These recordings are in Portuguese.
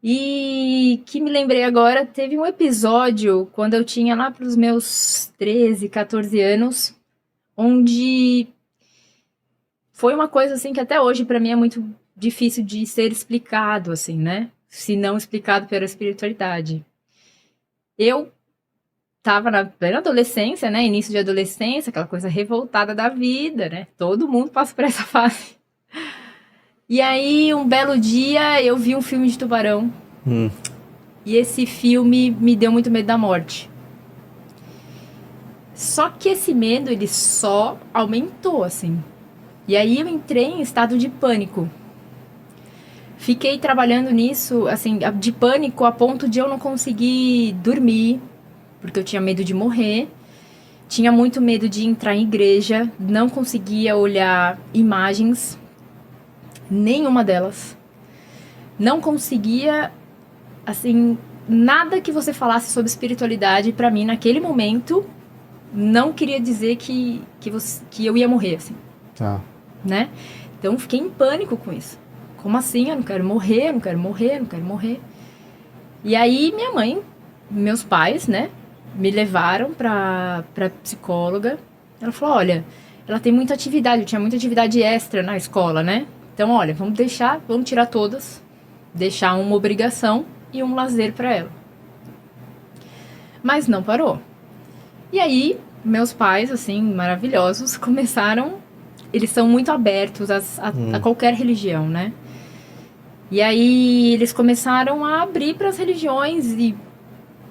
E que me lembrei agora, teve um episódio quando eu tinha lá para os meus 13, 14 anos, onde foi uma coisa assim que até hoje para mim é muito difícil de ser explicado, assim, né? Se não explicado pela espiritualidade. Eu tava na plena adolescência, né? Início de adolescência, aquela coisa revoltada da vida, né? Todo mundo passa por essa fase. E aí, um belo dia, eu vi um filme de tubarão. Hum. E esse filme me deu muito medo da morte. Só que esse medo, ele só aumentou, assim. E aí eu entrei em estado de pânico. Fiquei trabalhando nisso, assim, de pânico a ponto de eu não conseguir dormir, porque eu tinha medo de morrer. Tinha muito medo de entrar em igreja, não conseguia olhar imagens, nenhuma delas. Não conseguia, assim, nada que você falasse sobre espiritualidade, pra mim, naquele momento, não queria dizer que eu ia morrer, assim. Tá. Né? Então fiquei em pânico com isso. Como assim? Eu não quero morrer, eu não quero morrer, eu não quero morrer. E aí minha mãe, meus pais, né, me levaram pra psicóloga. Ela falou, olha, ela tem muita atividade, eu tinha muita atividade extra na escola, né? Então, olha, vamos tirar todas, deixar uma obrigação e um lazer pra ela. Mas não parou. E aí, meus pais, assim, maravilhosos, começaram. Eles são muito abertos a qualquer religião, né? E aí eles começaram a abrir para as religiões e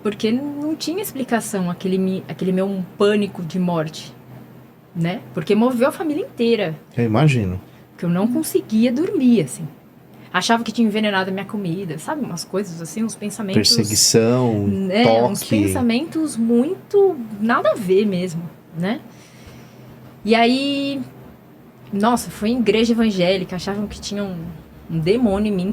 porque não tinha explicação aquele meu pânico de morte, né? Porque moveu a família inteira. Eu imagino. Que eu não conseguia dormir, assim. Achava que tinha envenenado a minha comida, sabe? Umas coisas assim, uns pensamentos... Perseguição, Uns toque. pensamentos muito... nada a ver mesmo, né? E aí... Nossa, foi em igreja evangélica, achavam que tinha um demônio em mim.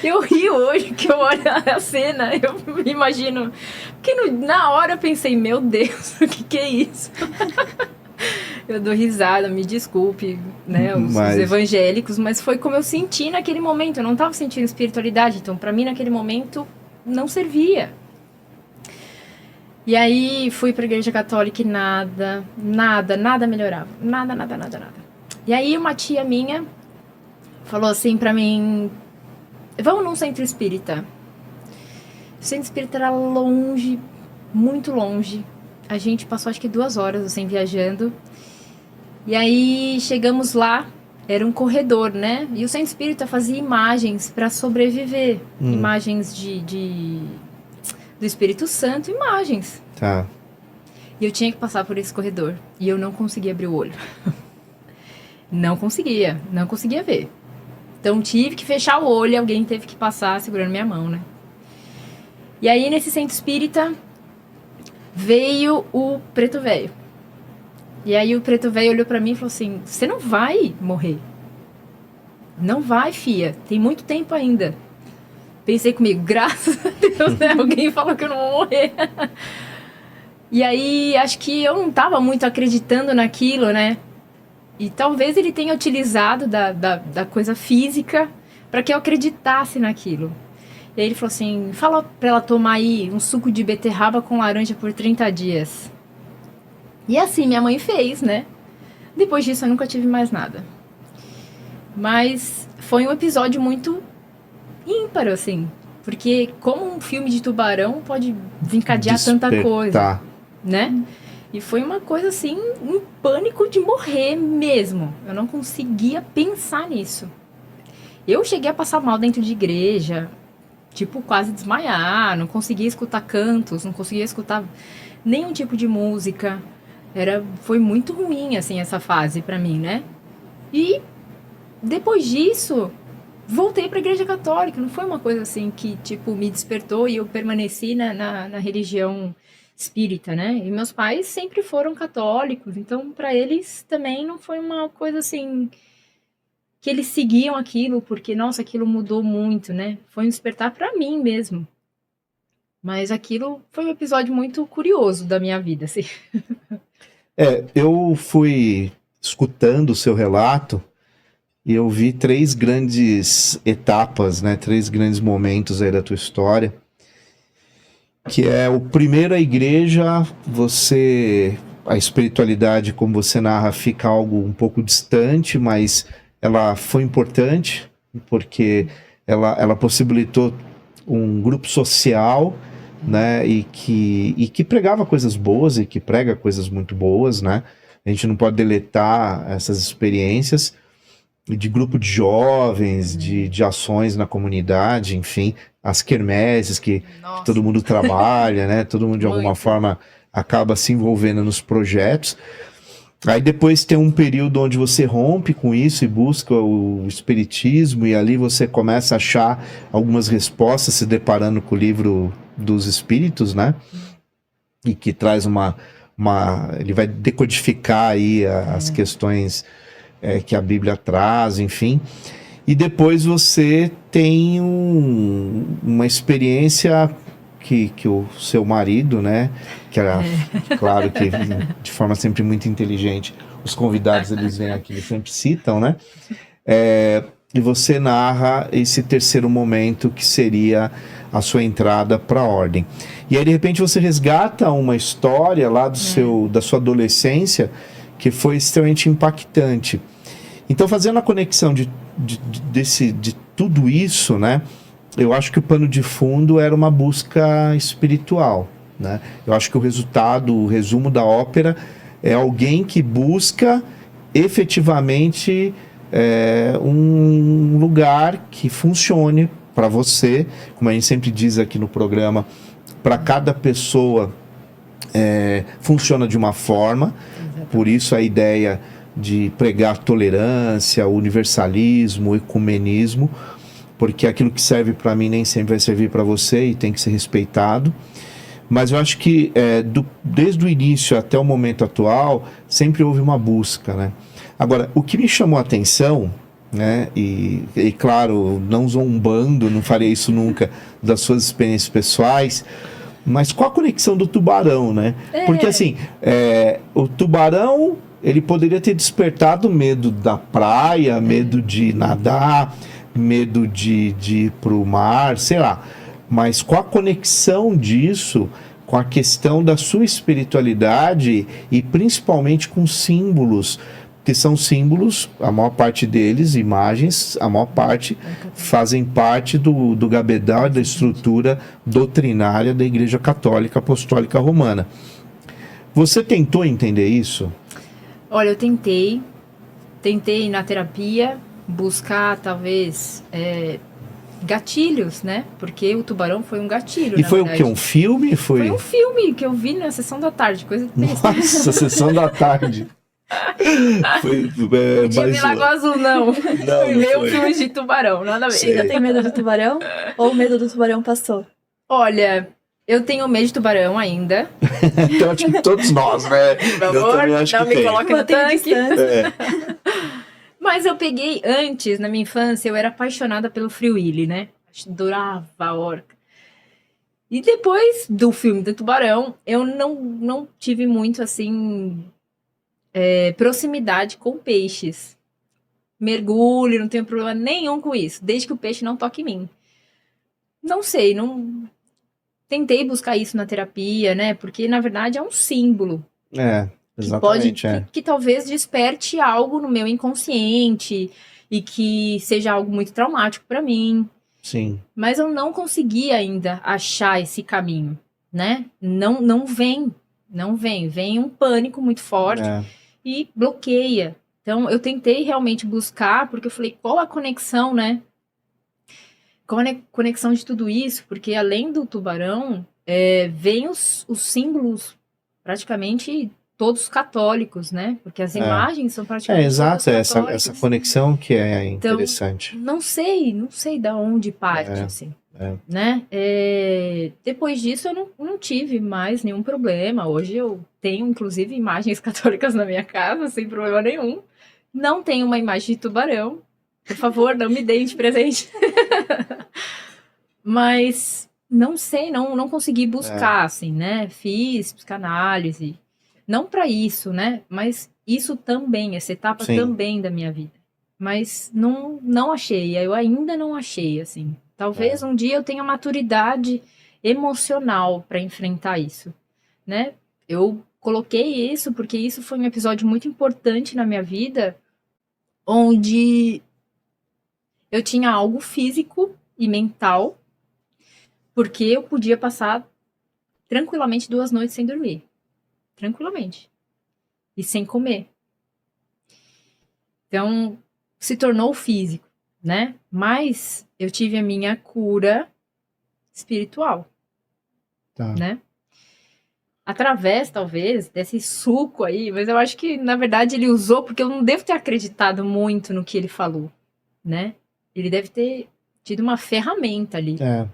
Eu rio hoje que eu olho a cena, eu me imagino. Porque na hora eu pensei, meu Deus, o que é isso? Eu dou risada, me desculpe, né, os evangélicos, mas foi como eu senti naquele momento. Eu não estava sentindo espiritualidade, então para mim naquele momento não servia. E aí fui pra igreja católica e nada melhorava. Nada. E aí uma tia minha falou assim pra mim, vamos num centro espírita. O centro espírita era longe, muito longe. A gente passou acho que 2 horas assim viajando. E aí chegamos lá, era um corredor, né? E o centro espírita fazia imagens pra sobreviver. Imagens do Espírito Santo, imagens. Tá. E eu tinha que passar por esse corredor. E eu não conseguia abrir o olho. Não conseguia ver. Então tive que fechar o olho e alguém teve que passar segurando minha mão, né? E aí nesse centro espírita veio o preto velho. E aí o preto velho olhou pra mim e falou assim, você não vai morrer. Não vai, fia. Tem muito tempo ainda. Pensei comigo, graças a Deus, né? Alguém falou que eu não vou morrer. E aí, acho que eu não tava muito acreditando naquilo, né? E talvez ele tenha utilizado da coisa física para que eu acreditasse naquilo. E aí ele falou assim, fala pra ela tomar aí um suco de beterraba com laranja por 30 dias. E assim minha mãe fez, né? Depois disso eu nunca tive mais nada. Mas foi um episódio muito ímpar, assim. Porque como um filme de tubarão pode desencadear tanta coisa, né? E foi uma coisa assim, um pânico de morrer mesmo. Eu não conseguia pensar nisso. Eu cheguei a passar mal dentro de igreja, tipo quase desmaiar, não conseguia escutar cantos, não conseguia escutar nenhum tipo de música. Foi muito ruim assim essa fase pra mim, né? E depois disso, voltei pra igreja católica. Não foi uma coisa assim que tipo me despertou e eu permaneci na religião espírita, né? E meus pais sempre foram católicos, então para eles também não foi uma coisa assim que eles seguiam aquilo porque nossa, aquilo mudou muito, né? Foi um despertar para mim mesmo. Mas aquilo foi um episódio muito curioso da minha vida, assim. Eu fui escutando o seu relato e eu vi 3 grandes etapas, né? 3 grandes momentos aí da tua história. Que é o primeiro, a igreja, a espiritualidade, como você narra, fica algo um pouco distante, mas ela foi importante, porque ela possibilitou um grupo social, né, e que pregava coisas boas, e que prega coisas muito boas, né? A gente não pode deletar essas experiências de grupo de jovens, de ações na comunidade, enfim, as quermesses que todo mundo trabalha, né? Todo mundo de alguma forma acaba se envolvendo nos projetos. Aí depois tem um período onde você rompe com isso e busca o espiritismo, e ali você começa a achar algumas respostas se deparando com o livro dos espíritos, né? E que traz ele vai decodificar aí as questões que a Bíblia traz, enfim. E depois você tem uma experiência que o seu marido, né, que era, claro que de forma sempre muito inteligente, os convidados eles vêm aqui, eles sempre citam, né, e você narra esse terceiro momento que seria a sua entrada para a ordem. E aí de repente você resgata uma história lá da sua adolescência que foi extremamente impactante. Então, fazendo a conexão de tudo isso, né, eu acho que o pano de fundo era uma busca espiritual, né? Eu acho que o resumo da ópera é alguém que busca efetivamente um lugar que funcione para você, como a gente sempre diz aqui no programa, para cada pessoa funciona de uma forma. Exatamente. Por isso a ideia de pregar tolerância, universalismo, ecumenismo, porque aquilo que serve para mim nem sempre vai servir para você e tem que ser respeitado. Mas eu acho que desde o início até o momento atual sempre houve uma busca, né? Agora, o que me chamou a atenção, né, e claro, não zombando, não farei isso nunca, das suas experiências pessoais, mas qual a conexão do tubarão, né? Porque assim, o tubarão, ele poderia ter despertado medo da praia, medo de nadar, medo de ir pro mar, sei lá. Mas qual a conexão disso com a questão da sua espiritualidade e principalmente com símbolos, que são símbolos, a maior parte deles, imagens, a maior parte fazem parte do gabedal e da estrutura doutrinária da Igreja Católica Apostólica Romana. Você tentou entender isso? Olha, eu tentei na terapia buscar talvez gatilhos, né? Porque o tubarão foi um gatilho, e foi verdade. O quê? Um filme? Foi um filme que eu vi na sessão da tarde, coisa de besta. Nossa, sessão da tarde. Podia ver Lagoa Azul, não. Ver um filme de tubarão, nada a ver. Você tem medo do tubarão? Ou o medo do tubarão passou? Olha, eu tenho medo de tubarão ainda. Então, acho que todos nós, né? Por favor, não me coloque no tanque. Mas eu peguei antes, na minha infância, eu era apaixonada pelo Free Willy, né? Adorava a orca. E depois do filme do tubarão, eu não tive muito, assim, proximidade com peixes. Mergulho, não tenho problema nenhum com isso, desde que o peixe não toque em mim. Não sei, tentei buscar isso na terapia, né? Porque, na verdade, é um símbolo. Exatamente. Que talvez desperte algo no meu inconsciente e que seja algo muito traumático para mim. Sim. Mas eu não consegui ainda achar esse caminho, né? Não vem. Vem um pânico muito forte e bloqueia. Então, eu tentei realmente buscar, porque eu falei, qual a conexão, né? Qual a conexão de tudo isso? Porque além do tubarão, vem os símbolos praticamente todos católicos, né? Porque as imagens são praticamente exato, todas católicas. Essa conexão que é interessante. Então, não sei da onde parte, assim. Né? Depois disso, eu não tive mais nenhum problema. Hoje eu tenho, inclusive, imagens católicas na minha casa, sem problema nenhum. Não tenho uma imagem de tubarão. Por favor, não me deem de presente. Mas não sei, não consegui buscar, assim, né? Fiz psicanálise. Não para isso, né? Mas isso também, essa etapa também da minha vida. mas não achei. Eu ainda não achei, assim. Talvez um dia eu tenha maturidade emocional para enfrentar isso, né? Eu coloquei isso porque isso foi um episódio muito importante na minha vida, onde eu tinha algo físico e mental, porque eu podia passar tranquilamente 2 noites sem dormir. Tranquilamente. E sem comer. Então, se tornou físico, né? Mas eu tive a minha cura espiritual, Tá. né? Através, talvez, desse suco aí, mas eu acho que, na verdade, ele usou porque eu não devo ter acreditado muito no que ele falou, né? Ele deve ter tido uma ferramenta ali. É.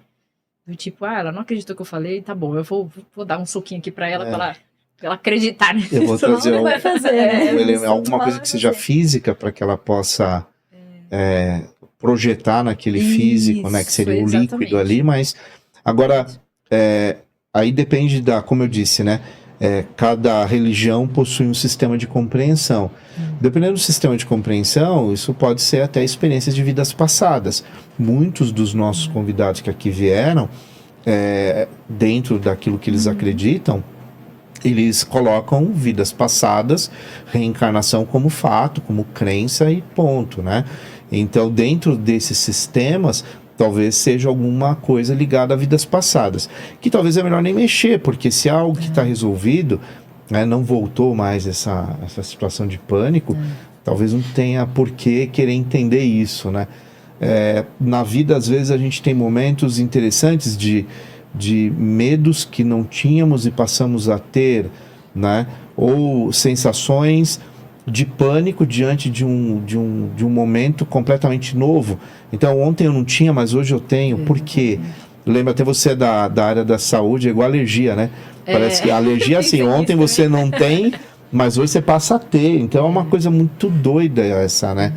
Do tipo, ela não acreditou que eu falei, tá bom, eu vou dar um suquinho aqui pra ela, pra ela acreditar nisso. Eu vou trazer Não vai fazer, né? alguma coisa que seja física para que ela possa projetar naquele físico, né? Que seria o exatamente. líquido ali, mas agora aí depende como eu disse, né? Cada religião possui um sistema de compreensão. Dependendo do sistema de compreensão, isso pode ser até experiências de vidas passadas. Muitos dos nossos convidados que aqui vieram, dentro daquilo que eles acreditam, eles colocam vidas passadas, reencarnação como fato, como crença e ponto, né? Então, dentro desses sistemas, talvez seja alguma coisa ligada a vidas passadas, que talvez é melhor nem mexer, porque se é algo que está resolvido, né, não voltou mais essa situação de pânico, talvez não tenha por que querer entender isso, né? Na vida, às vezes, a gente tem momentos interessantes de medos que não tínhamos e passamos a ter, né? Ou sensações de pânico diante de um momento completamente novo. Então, ontem eu não tinha, mas hoje eu tenho. Por quê? Lembra, até você da área da saúde, é igual alergia, né? Parece que a alergia, assim, ontem você não tem, mas hoje você passa a ter. Então, é uma coisa muito doida essa, né?